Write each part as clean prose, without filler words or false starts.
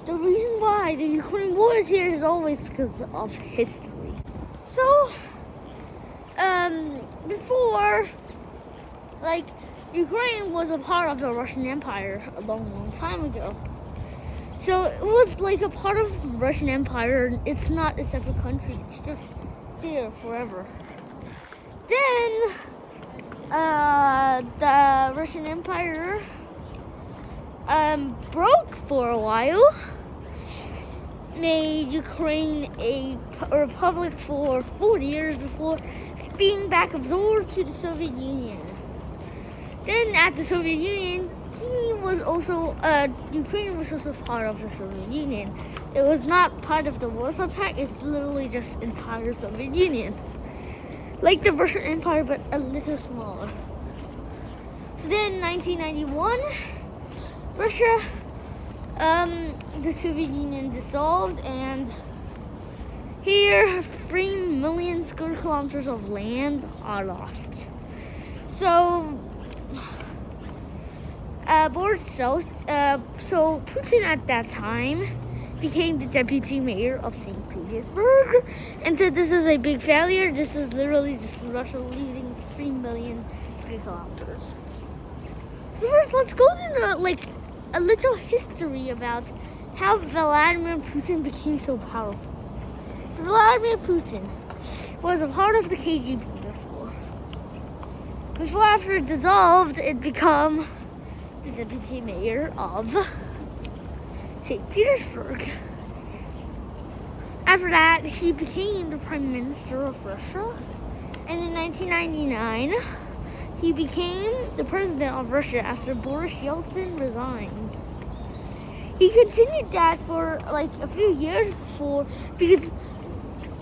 the reason why the Ukraine war is here is always because of history. So, before, like, Ukraine was a part of the Russian Empire a long time ago. So it was like a part of the Russian Empire. It's not a separate country. It's just there forever. Then, the Russian Empire broke for a while, made Ukraine a republic for 40 years before being back absorbed to the Soviet Union. Then at the Soviet Union, Ukraine was also part of the Soviet Union. It was not part of the Warsaw Pact, it's literally just entire Soviet Union. Like the Russian Empire, but a little smaller. So then in 1991, Russia, the Soviet Union dissolved, and here 3 million square kilometers of land are lost. So, so Putin at that time became the deputy mayor of St. Petersburg and said this is a big failure. This is literally just Russia losing 3 million square kilometers. So first, let's go into a little history about how Vladimir Putin became so powerful. So Vladimir Putin was a part of the KGB before after it dissolved, it became the deputy mayor of St. Petersburg. After that, he became the prime minister of Russia. And in 1999, he became the president of Russia after Boris Yeltsin resigned. He continued that for like a few years because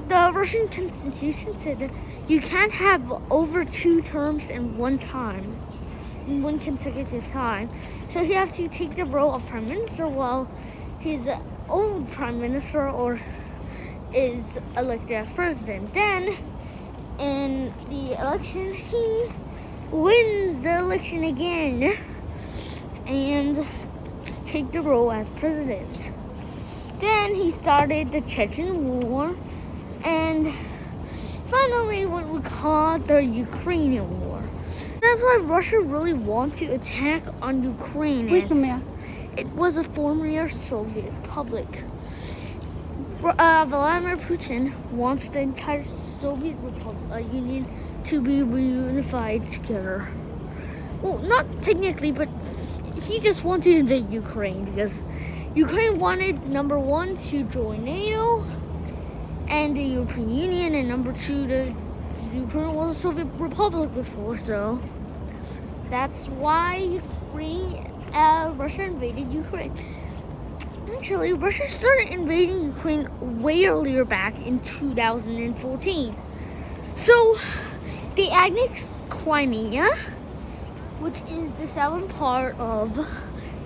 the Russian constitution said that you can't have over 2 terms in one consecutive time. So he has to take the role of prime minister while his old prime minister is elected as president. Then in the election, he wins the election again and take the role as president. Then he started the Chechen War and finally what we call the Ukrainian War. That's why Russia really wants to attack on Ukraine. It was a former Soviet republic. Vladimir Putin wants the entire Soviet Union to be reunified together. Well, not technically, but he just wanted to invade Ukraine because Ukraine wanted, number 1, to join NATO and the European Union, and number 2, the Ukraine was a Soviet republic before, so that's why Russia invaded Ukraine. Actually, Russia started invading Ukraine way earlier back in 2014. So they annexed Crimea, which is the southern part of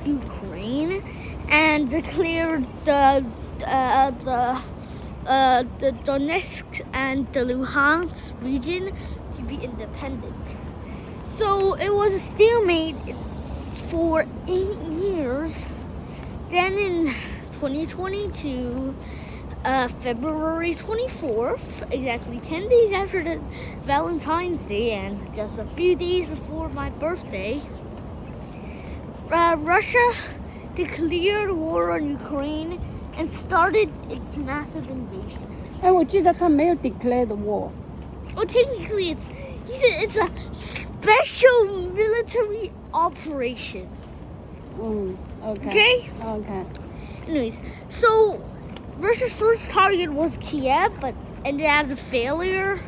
Ukraine, and declared the Donetsk and the Luhansk region to be independent. So it was a stalemate for 8 years. Then in 2022, February 24th, exactly 10 days after the Valentine's Day and just a few days before my birthday, Russia declared war on Ukraine and started its massive invasion. 我记得他没有 declare the war. Well, technically, he said it's a special military operation. Okay. Anyways, so Russia's first target was Kiev, but ended as a failure.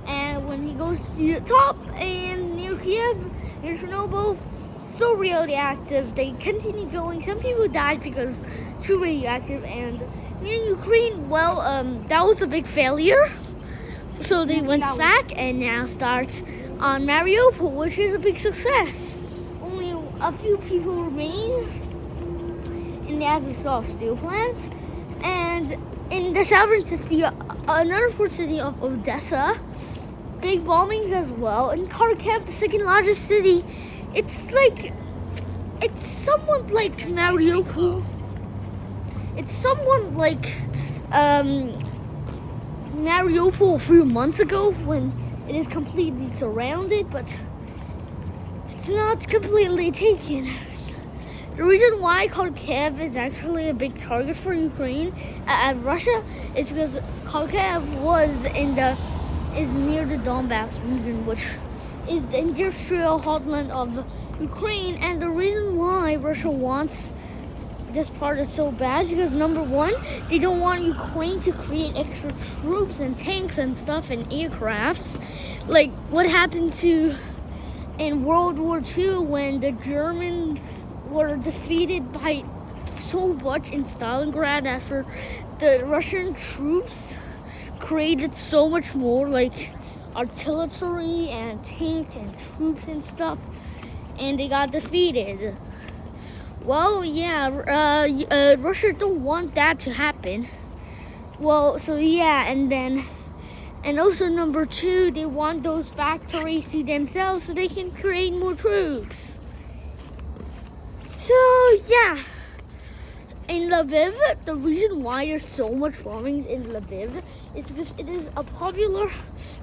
And when he goes to the top and near Kiev, near Chernobyl, so radioactive, they continue going. Some people died because too radioactive. And near Ukraine, well, that was a big failure. So they went back and now start on Mariupol, which is a big success. Only a few people remain in the Azovstal steel plant. And in the southern city, another port city of Odessa, big bombings as well. And Kharkiv, the second largest city, it's somewhat like Mariupol. It's somewhat like Mariupol a few months ago when it is completely surrounded, but it's not completely taken. The reason why Kharkiv is actually a big target for Ukraine, Russia, is because Kharkiv is near the Donbass region, which is the industrial heartland of Ukraine. And the reason why Russia wants this part is so bad because number one, they don't want Ukraine to create extra troops and tanks and stuff and aircrafts, like what happened in World War II when the Germans were defeated by so much in Stalingrad after the Russian troops created so much more like artillery and tanks and troops and stuff, and they got defeated. Well, yeah, Russia don't want that to happen. Well, so yeah, and also number two, they want those factories to themselves so they can create more troops. So yeah, in Lviv, the reason why there's so much farming in Lviv is because it is a popular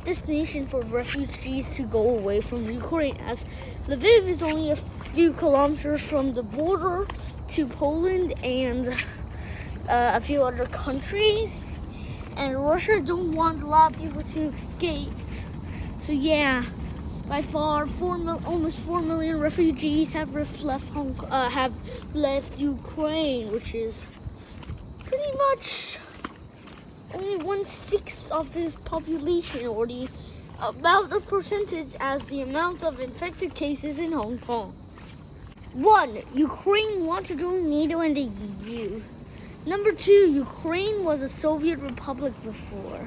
destination for refugees to go away from Ukraine, as Lviv is only a few kilometers from the border to Poland and a few other countries, and Russia don't want a lot of people to escape. So yeah, by far, almost 4 million refugees have left Ukraine, which is pretty much only 1/6 of his population, or about the percentage as the amount of infected cases in Hong Kong. 1. Ukraine wants to join NATO and the EU. Number 2, Ukraine was a Soviet republic before.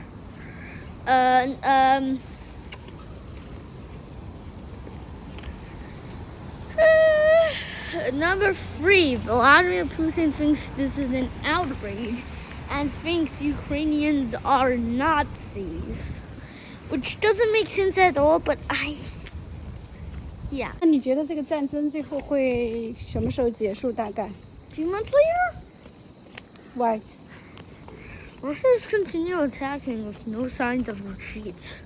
Number 3, Vladimir Putin thinks this is an outrage and thinks Ukrainians are Nazis, which doesn't make sense at all, but yeah. 那你觉得这个战争最后会什么时候结束？大概 A few months later, Why? Russia is continue attacking with no signs of retreat.